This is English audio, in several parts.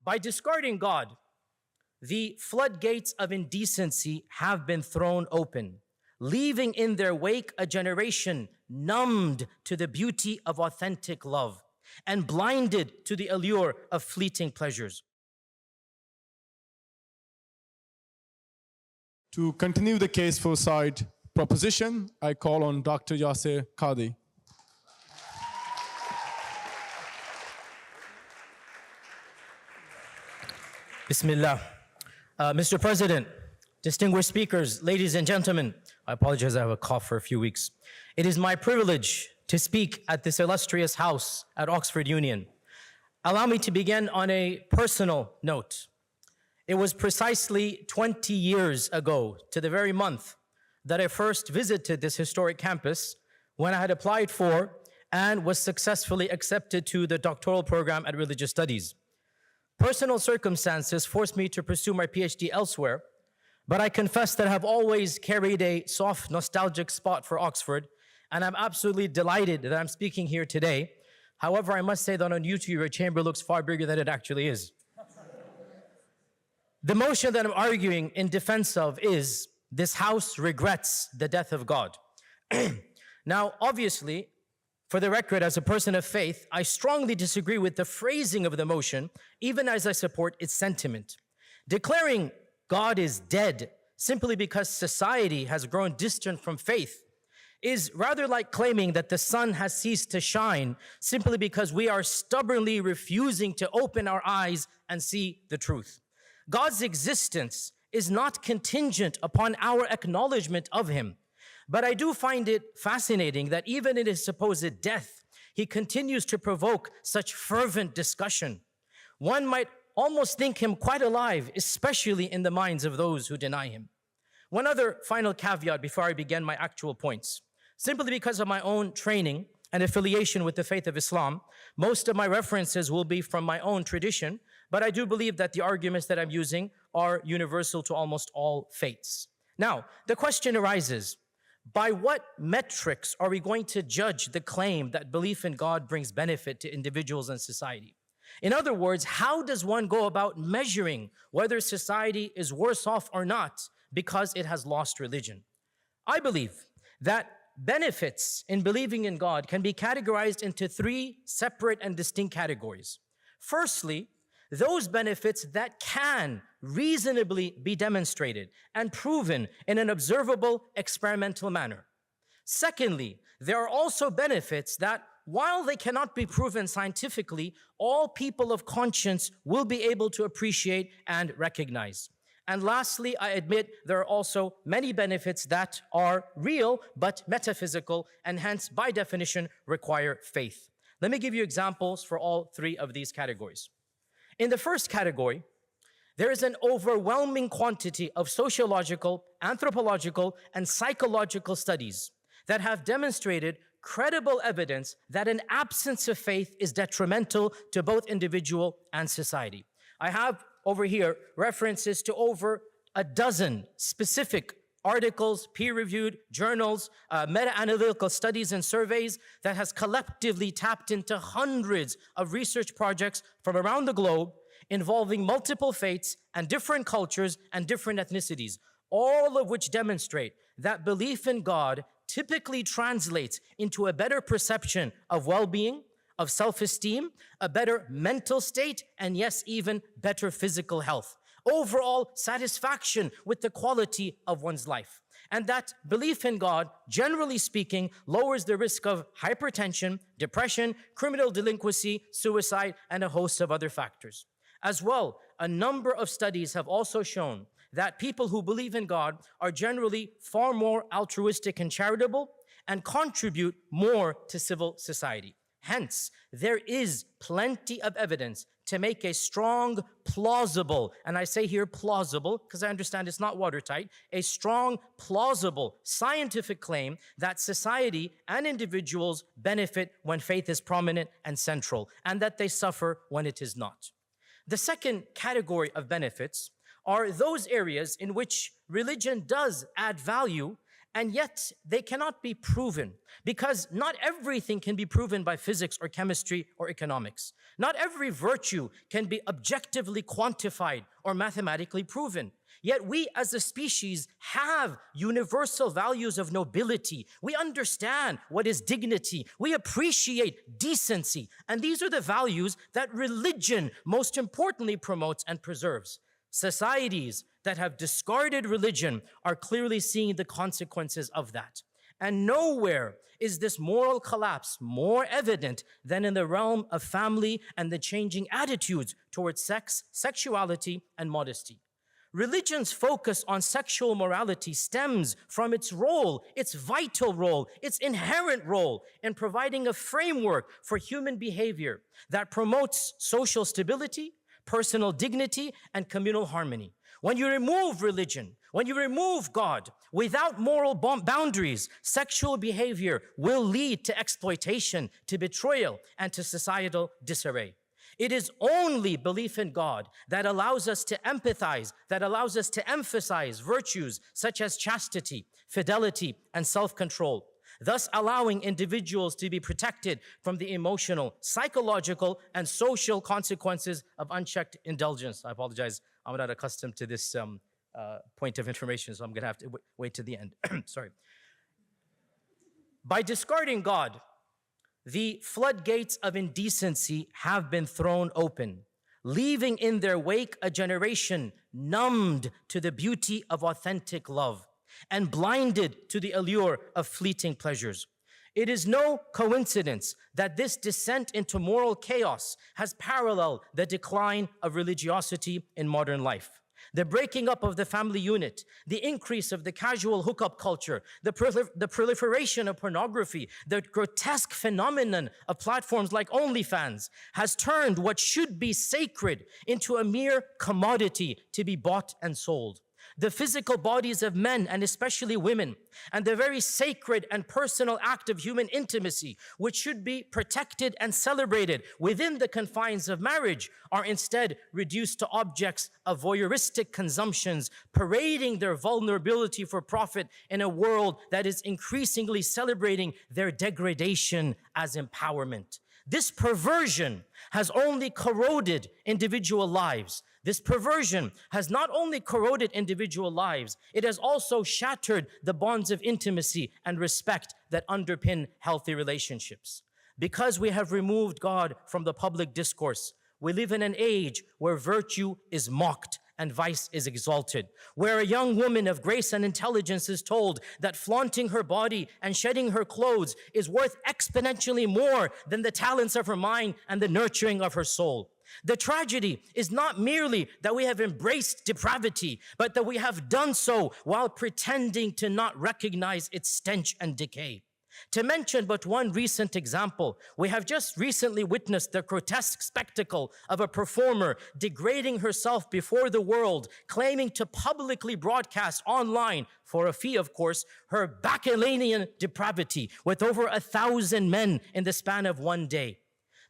By discarding God, the floodgates of indecency have been thrown open, leaving in their wake a generation numbed to the beauty of authentic love and blinded to the allure of fleeting pleasures. To continue the case for side proposition, I call on Dr. Yasir Qadhi. Bismillah. Mr. President, distinguished speakers, ladies and gentlemen, I apologize, I have a cough for a few weeks. It is my privilege to speak at this illustrious house at Oxford Union. Allow me to begin on a personal note. It was precisely 20 years ago, to the very month, that I first visited this historic campus when I had applied for and was successfully accepted to the doctoral program at Religious Studies. Personal circumstances forced me to pursue my PhD elsewhere, but I confess that I have always carried a soft, nostalgic spot for Oxford, and I'm absolutely delighted that I'm speaking here today. However, I must say that on YouTube, your chamber looks far bigger than it actually is. The motion that I'm arguing in defense of is, this house regrets the death of God. Now, obviously, for the record, as a person of faith, I strongly disagree with the phrasing of the motion, even as I support its sentiment. Declaring God is dead simply because society has grown distant from faith is rather like claiming that the sun has ceased to shine simply because we are stubbornly refusing to open our eyes and see the truth. God's existence is not contingent upon our acknowledgement of him. But I do find it fascinating that even in his supposed death, he continues to provoke such fervent discussion. One might almost think him quite alive, especially in the minds of those who deny him. One other final caveat before I begin my actual points. Simply because of my own training and affiliation with the faith of Islam, most of my references will be from my own tradition, but I do believe that the arguments that I'm using are universal to almost all faiths. Now, the question arises, by what metrics are we going to judge the claim that belief in God brings benefit to individuals and society? In other words, how does one go about measuring whether society is worse off or not because it has lost religion? I believe that benefits in believing in God can be categorized into three separate and distinct categories. Firstly, those benefits that can reasonably be demonstrated and proven in an observable experimental manner. Secondly, there are also benefits that, while they cannot be proven scientifically, all people of conscience will be able to appreciate and recognize. And lastly, I admit there are also many benefits that are real but metaphysical and hence, by definition, require faith. Let me give you examples for all three of these categories. In the first category, there is an overwhelming quantity of sociological, anthropological, and psychological studies that have demonstrated credible evidence that an absence of faith is detrimental to both individual and society. I have over here references to over a dozen specific articles, peer-reviewed journals, meta-analytical studies and surveys that has collectively tapped into hundreds of research projects from around the globe involving multiple faiths and different cultures and different ethnicities, all of which demonstrate that belief in God typically translates into a better perception of well-being, of self-esteem, a better mental state, and yes, even better physical health. Overall satisfaction with the quality of one's life. And that belief in God, generally speaking, lowers the risk of hypertension, depression, criminal delinquency, suicide, and a host of other factors. As well, a number of studies have also shown that people who believe in God are generally far more altruistic and charitable and contribute more to civil society. Hence, there is plenty of evidence to make a strong, plausible, and I say here plausible because I understand it's not watertight, a strong, plausible scientific claim that society and individuals benefit when faith is prominent and central, and that they suffer when it is not. The second category of benefits are those areas in which religion does add value and yet they cannot be proven because not everything can be proven by physics or chemistry or economics. Not every virtue can be objectively quantified or mathematically proven. Yet we as a species have universal values of nobility. We understand what is dignity. We appreciate decency. And these are the values that religion most importantly promotes and preserves. Societies that have discarded religion are clearly seeing the consequences of that. And nowhere is this moral collapse more evident than in the realm of family and the changing attitudes towards sex, sexuality, and modesty. Religion's focus on sexual morality stems from its role, its vital role, its inherent role in providing a framework for human behavior that promotes social stability, personal dignity, and communal harmony. When you remove religion, when you remove God, without moral boundaries, sexual behavior will lead to exploitation, to betrayal, and to societal disarray. It is only belief in God that allows us to empathize, that allows us to emphasize virtues such as chastity, fidelity, and self-control, thus allowing individuals to be protected from the emotional, psychological, and social consequences of unchecked indulgence. I apologize, I'm not accustomed to this point of information, so I'm gonna have to wait to the end. Sorry. By discarding God, the floodgates of indecency have been thrown open, leaving in their wake a generation numbed to the beauty of authentic love and blinded to the allure of fleeting pleasures. It is no coincidence that this descent into moral chaos has paralleled the decline of religiosity in modern life. The breaking up of the family unit, the increase of the casual hookup culture, the proliferation of pornography, the grotesque phenomenon of platforms like OnlyFans has turned what should be sacred into a mere commodity to be bought and sold. The physical bodies of men, and especially women, and the very sacred and personal act of human intimacy, which should be protected and celebrated within the confines of marriage, are instead reduced to objects of voyeuristic consumptions, parading their vulnerability for profit in a world that is increasingly celebrating their degradation as empowerment. This perversion has only corroded individual lives. This perversion has not only corroded individual lives, it has also shattered the bonds of intimacy and respect that underpin healthy relationships. Because we have removed God from the public discourse, we live in an age where virtue is mocked and vice is exalted, where a young woman of grace and intelligence is told that flaunting her body and shedding her clothes is worth exponentially more than the talents of her mind and the nurturing of her soul. The tragedy is not merely that we have embraced depravity, but that we have done so while pretending to not recognize its stench and decay. To mention but one recent example, we have just recently witnessed the grotesque spectacle of a performer degrading herself before the world, claiming to publicly broadcast online, for a fee of course, her bacchanalian depravity with over 1,000 men in the span of one day.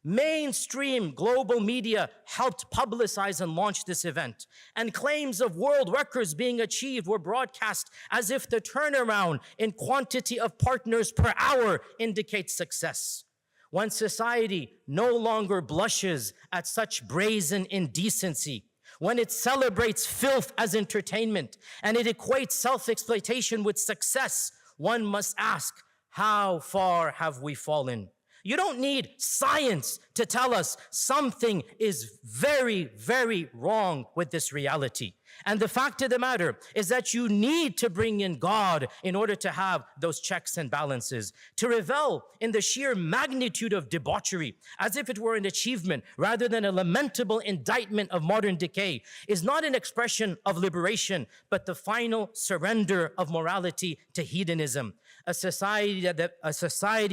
Mainstream global media helped publicize and launch this event, and claims of world records being achieved were broadcast as if the turnaround in quantity of partners per hour indicates success. When society no longer blushes at such brazen indecency, when it celebrates filth as entertainment, and it equates self-exploitation with success, one must ask, how far have we fallen? You don't need science to tell us something is very, very wrong with this reality. And the fact of the matter is that you need to bring in God in order to have those checks and balances. To revel in the sheer magnitude of debauchery as if it were an achievement rather than a lamentable indictment of modern decay is not an expression of liberation, but the final surrender of morality to hedonism. A society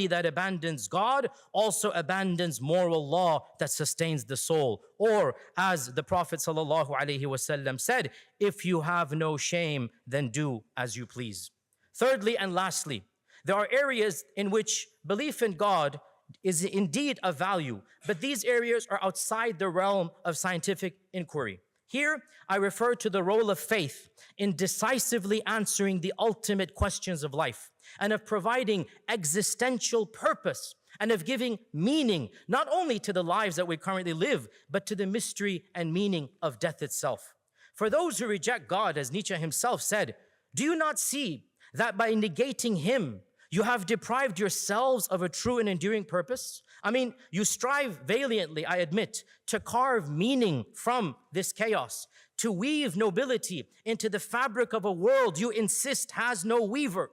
that abandons God also abandons moral law that sustains the soul. Or, as the Prophet ﷺ said, if you have no shame, then do as you please. Thirdly and lastly, there are areas in which belief in God is indeed of value, but these areas are outside the realm of scientific inquiry. Here, I refer to the role of faith in decisively answering the ultimate questions of life and of providing existential purpose and of giving meaning not only to the lives that we currently live, but to the mystery and meaning of death itself. For those who reject God, as Nietzsche himself said, do you not see that by negating him, you have deprived yourselves of a true and enduring purpose? I mean, you strive valiantly, I admit, to carve meaning from this chaos, to weave nobility into the fabric of a world you insist has no weaver.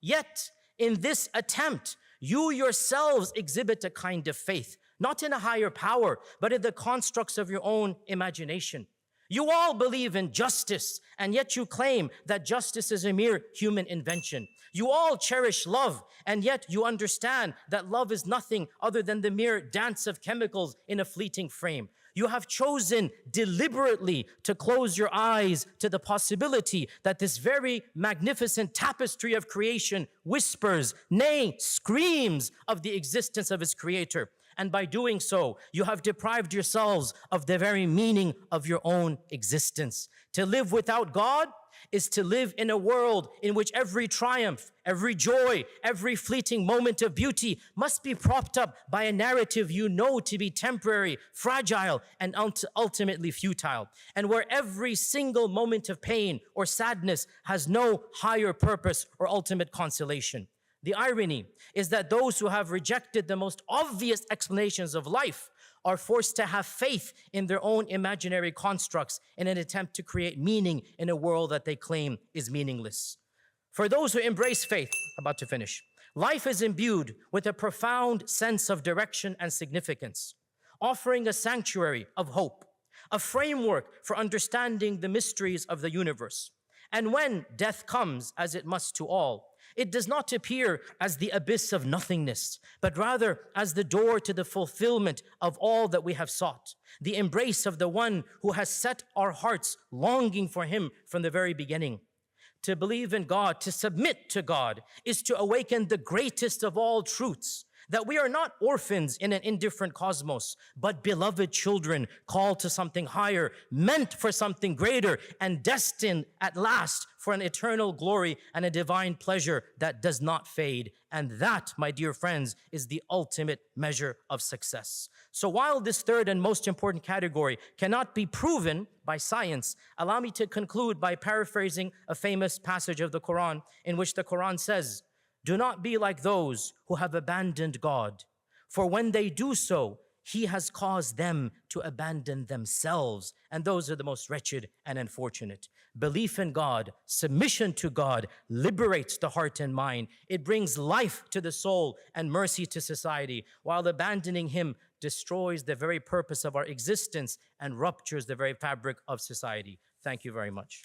Yet, in this attempt, you yourselves exhibit a kind of faith, not in a higher power, but in the constructs of your own imagination. You all believe in justice, and yet you claim that justice is a mere human invention. You all cherish love, and yet you understand that love is nothing other than the mere dance of chemicals in a fleeting frame. You have chosen deliberately to close your eyes to the possibility that this very magnificent tapestry of creation whispers, nay, screams of the existence of its creator. And by doing so, you have deprived yourselves of the very meaning of your own existence. To live without God is to live in a world in which every triumph, every joy, every fleeting moment of beauty must be propped up by a narrative you know to be temporary, fragile, and ultimately futile, and where every single moment of pain or sadness has no higher purpose or ultimate consolation. The irony is that those who have rejected the most obvious explanations of life are forced to have faith in their own imaginary constructs in an attempt to create meaning in a world that they claim is meaningless. For those who embrace faith, about to finish, life is imbued with a profound sense of direction and significance, offering a sanctuary of hope, a framework for understanding the mysteries of the universe. And when death comes, as it must to all, it does not appear as the abyss of nothingness, but rather as the door to the fulfillment of all that we have sought, the embrace of the one who has set our hearts longing for him from the very beginning. To believe in God, to submit to God, is to awaken the greatest of all truths, that we are not orphans in an indifferent cosmos, but beloved children called to something higher, meant for something greater, and destined at last for an eternal glory and a divine pleasure that does not fade. And that, my dear friends, is the ultimate measure of success. So while this third and most important category cannot be proven by science, allow me to conclude by paraphrasing a famous passage of the Quran in which the Quran says, "Do not be like those who have abandoned God, for when they do so, he has caused them to abandon themselves, and those are the most wretched and unfortunate." Belief in God, submission to God, liberates the heart and mind. It brings life to the soul and mercy to society, while abandoning him destroys the very purpose of our existence and ruptures the very fabric of society. Thank you very much.